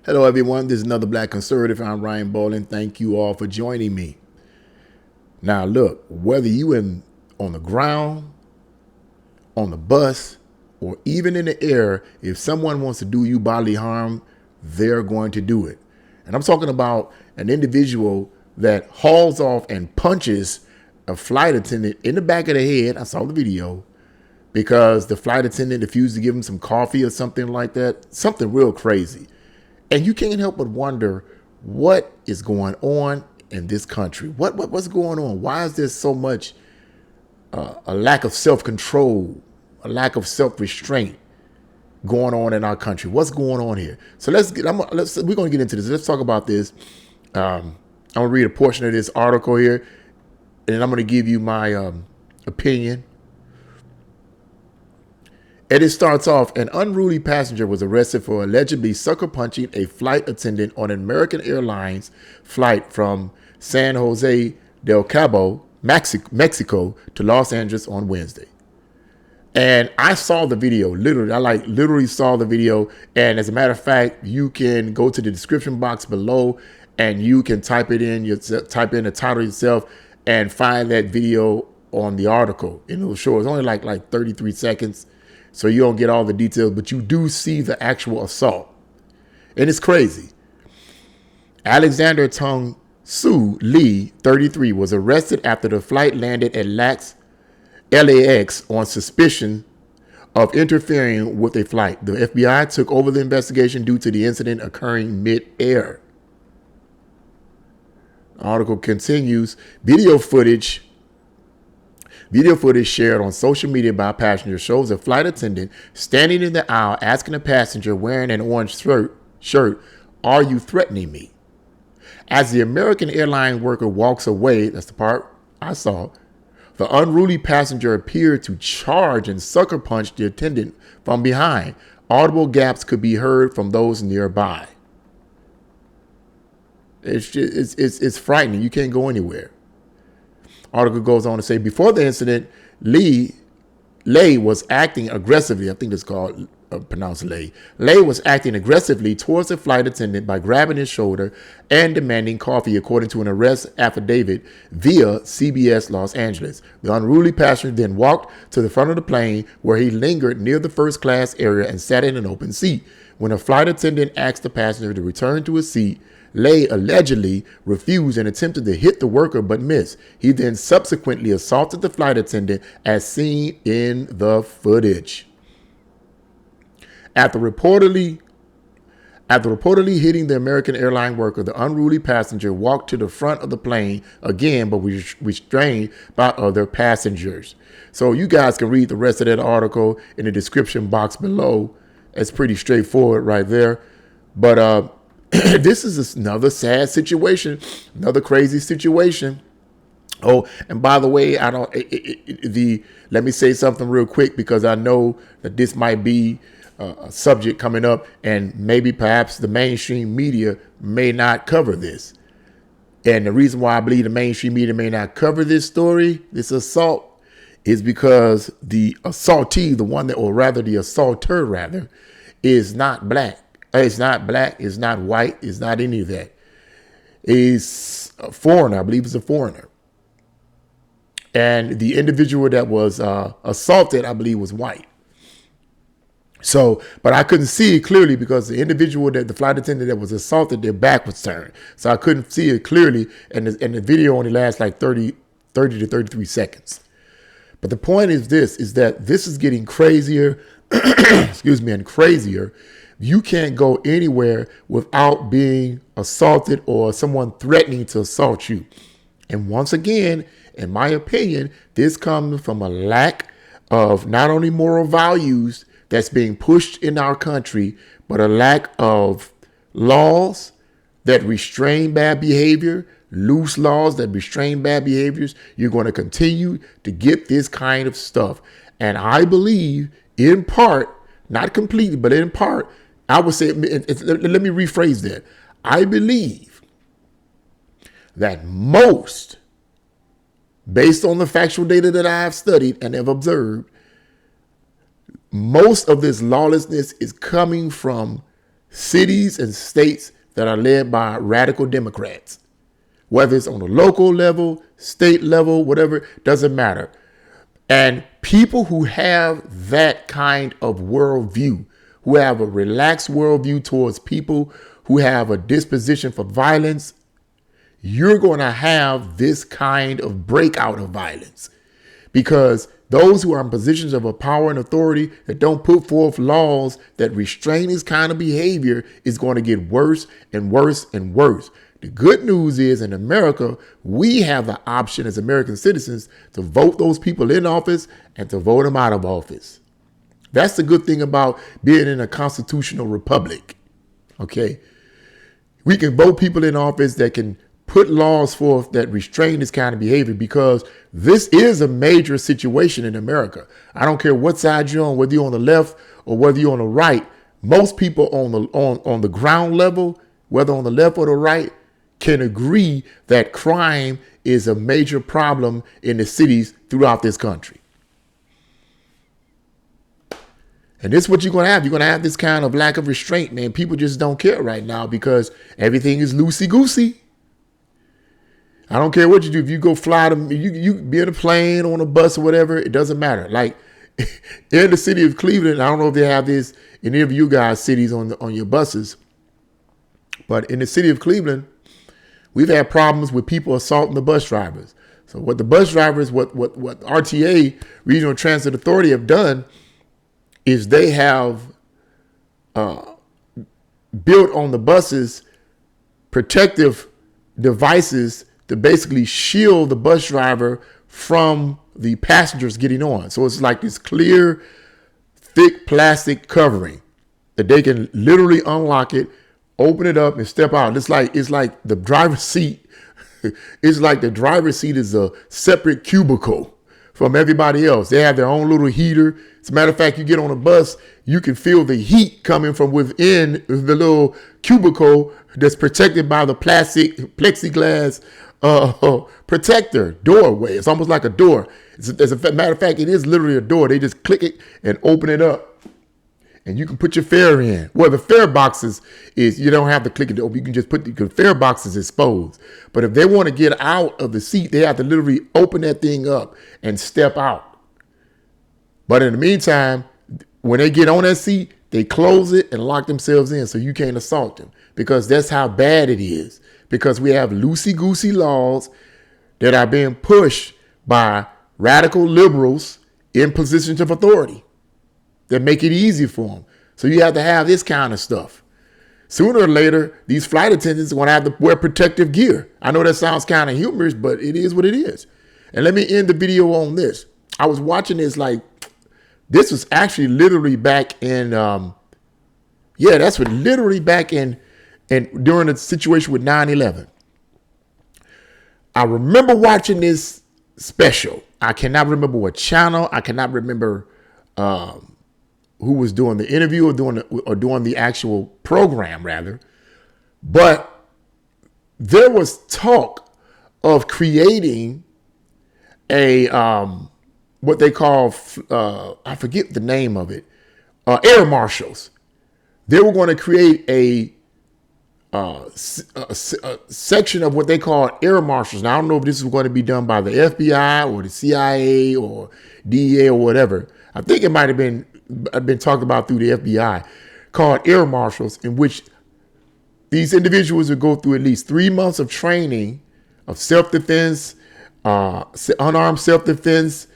Hello, everyone. This is another Black Conservative. I'm Ryan Bowling. Thank you all for joining me. Now, look, whether you on the ground, on the bus, or even in the air, if someone wants to do you bodily harm, they're going to do it. And I'm talking about an individual that hauls off and punches a flight attendant in the back of the head. I saw the video because the flight attendant refused to give him some coffee or something like that. Something real crazy. And you can't help but wonder what is going on in this country. What's going on? Why is there so much a lack of self-control, a lack of self-restraint going on in our country? What's going on here? So we're going to get into this. Let's talk about this. I'm going to read a portion of this article here, and I'm going to give you my opinion. And it starts off, an unruly passenger was arrested for allegedly sucker punching a flight attendant on an American Airlines flight from San Jose del Cabo, Mexico to Los Angeles on Wednesday. And I saw the video, literally. I literally saw the video. And as a matter of fact, you can go to the description box below and you can type in the title yourself and find that video on the article. And it'll show it's only like 33 seconds. So you don't get all the details, but you do see the actual assault. And it's crazy. Alexander Tung Soo Lee, 33, was arrested after the flight landed at LAX on suspicion of interfering with a flight. The FBI took over the investigation due to the incident occurring mid-air. The article continues. Video footage shared on social media by passengers shows a flight attendant standing in the aisle asking a passenger wearing an orange shirt, "Are you threatening me?" As the American Airlines worker walks away, that's the part I saw, the unruly passenger appeared to charge and sucker punch the attendant from behind. Audible gasps could be heard from those nearby. It's frightening. You can't go anywhere. Article goes on to say, before the incident, Lay was acting aggressively. I think it's called pronounced Lay. Lay was acting aggressively towards the flight attendant by grabbing his shoulder and demanding coffee, according to an arrest affidavit via CBS Los Angeles. The unruly passenger then walked to the front of the plane, where he lingered near the first class area and sat in an open seat. When a flight attendant asked the passenger to return to his seat, Lay allegedly refused and attempted to hit the worker but missed. He then subsequently assaulted the flight attendant as seen in the footage. After reportedly hitting the American Airlines worker, the unruly passenger walked to the front of the plane again, but was restrained by other passengers. So you guys can read the rest of that article in the description box below. It's pretty straightforward right there. But this is another sad situation, another crazy situation. Oh, and by the way, let me say something real quick, because I know that this might be a subject coming up, and maybe perhaps the mainstream media may not cover this. And the reason why I believe the mainstream media may not cover this story, this assault, is because the assaultee, the assaulter, is not black. It's not black, it's not white, it's not any of that. He's a foreigner, I believe it's a foreigner. And the individual that was assaulted, I believe, was white. So, but I couldn't see it clearly because the flight attendant that was assaulted, their back was turned. So I couldn't see it clearly, and the video only lasts like 30 to 33 seconds. But the point is that this is getting crazier, and crazier. You can't go anywhere without being assaulted or someone threatening to assault you. And once again, in my opinion, this comes from a lack of not only moral values that's being pushed in our country, but a lack of laws that restrain bad behavior, loose laws that restrain bad behaviors. You're going to continue to get this kind of stuff. And I believe, in part, not completely, but in part, I would say, let me rephrase that. I believe that most, based on the factual data that I have studied and have observed, most of this lawlessness is coming from cities and states that are led by radical Democrats, whether it's on the local level, state level, whatever, doesn't matter. And people who have that kind of worldview, who have a relaxed worldview towards people who have a disposition for violence, you're going to have this kind of breakout of violence, because those who are in positions of power and authority that don't put forth laws that restrain this kind of behavior is going to get worse and worse and worse. The good news is, in America, we have the option as American citizens to vote those people in office and to vote them out of office. That's the good thing about being in a constitutional republic. Okay. We can vote people in office that can put laws forth that restrain this kind of behavior, because this is a major situation in America. I don't care what side you're on, whether you're on the left or whether you're on the right. Most people on the ground level, whether on the left or the right, can agree that crime is a major problem in the cities throughout this country. And this is what you're going to have. You're going to have this kind of lack of restraint, man. People just don't care right now because everything is loosey-goosey. I don't care what you do. If you go fly them, you be in a plane, on a bus or whatever, it doesn't matter. Like in the city of Cleveland, I don't know if they have this in any of you guys' cities on your buses, but in the city of Cleveland, we've had problems with people assaulting the bus drivers. So what the bus drivers, what RTA, Regional Transit Authority, have done is they have built on the buses protective devices to basically shield the bus driver from the passengers getting on. So it's like this clear, thick plastic covering that they can literally unlock it, open it up, and step out. It's like the driver's seat. It's like the driver's seat is a separate cubicle from everybody else. They have their own little heater. As a matter of fact, you get on a bus, you can feel the heat coming from within the little cubicle that's protected by the plastic plexiglass protector doorway. It's almost like a door. As a matter of fact, it is literally a door. They just click it and open it up, and you can put your fare in. Well, the fare boxes is you don't have to click it open. You can just put the fare boxes exposed. But if they want to get out of the seat, they have to literally open that thing up and step out. But in the meantime, when they get on that seat, they close it and lock themselves in so you can't assault them, because that's how bad it is. Because we have loosey-goosey laws that are being pushed by radical liberals in positions of authority that make it easy for them. So you have to have this kind of stuff. Sooner or later, these flight attendants are going to have to wear protective gear. I know that sounds kind of humorous, but it is what it is. And let me end the video on this. I was watching this this was actually literally back in, and during the situation with 9/11. I remember watching this special. I cannot remember what channel. I cannot remember who was doing the interview or doing the actual program, rather. But there was talk of creating a what they call I forget the name of it, air marshals. They were going to create a section of what they call air marshals. Now, I don't know if this is going to be done by the FBI or the CIA or DEA or whatever. I think it might have been talked about through the FBI, called air marshals, in which these individuals would go through at least 3 months of training of self-defense, unarmed self-defense,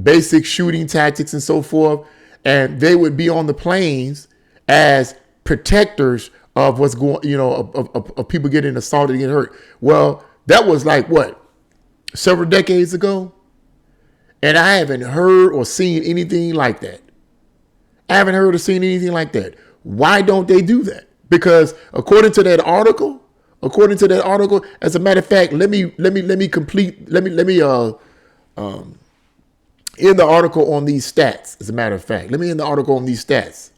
basic shooting tactics and so forth. And they would be on the planes as protectors of what's going, of people getting assaulted and getting hurt. Well, that was several decades ago. And I haven't heard or seen anything like that. I haven't heard or seen anything like that. Why don't they do that? Because according to that article, as a matter of fact, let me end the article on these stats. As a matter of fact, let me end the article on these stats.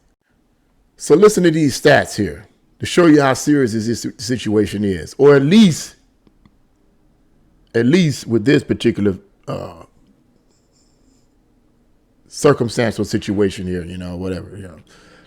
So listen to these stats here to show you how serious this situation is, or at least with this particular circumstantial situation here, whatever.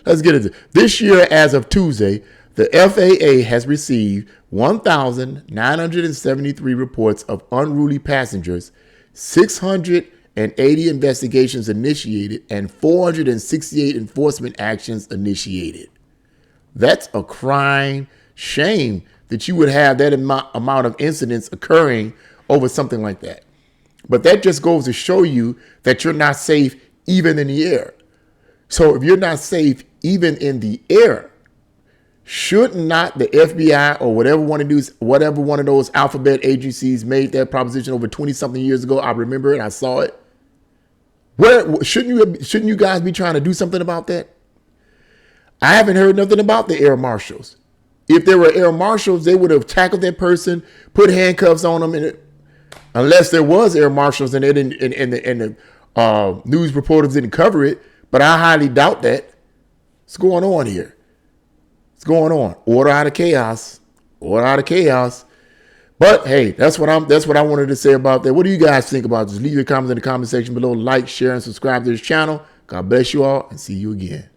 Let's get into it. This year, as of Tuesday, the FAA has received 1,973 reports of unruly passengers, 680 investigations initiated, and 468 enforcement actions initiated. That's a crying shame that you would have that amount of incidents occurring over something like that. But that just goes to show you that you're not safe even in the air. So if you're not safe even in the air, should not the FBI or whatever one of those alphabet agencies made that proposition over 20-something years ago? I remember it. I saw it. Shouldn't you guys be trying to do something about that? I haven't heard nothing about the air marshals. If there were air marshals, they would have tackled that person, put handcuffs on them, unless there was air marshals and the news reporters didn't cover it. But I highly doubt that. What's going on here? What's going on? Order out of chaos. Order out of chaos. But hey, that's what I wanted to say about that. What do you guys think about this? Leave your comments in the comment section below. Like, share, and subscribe to this channel. God bless you all, and see you again.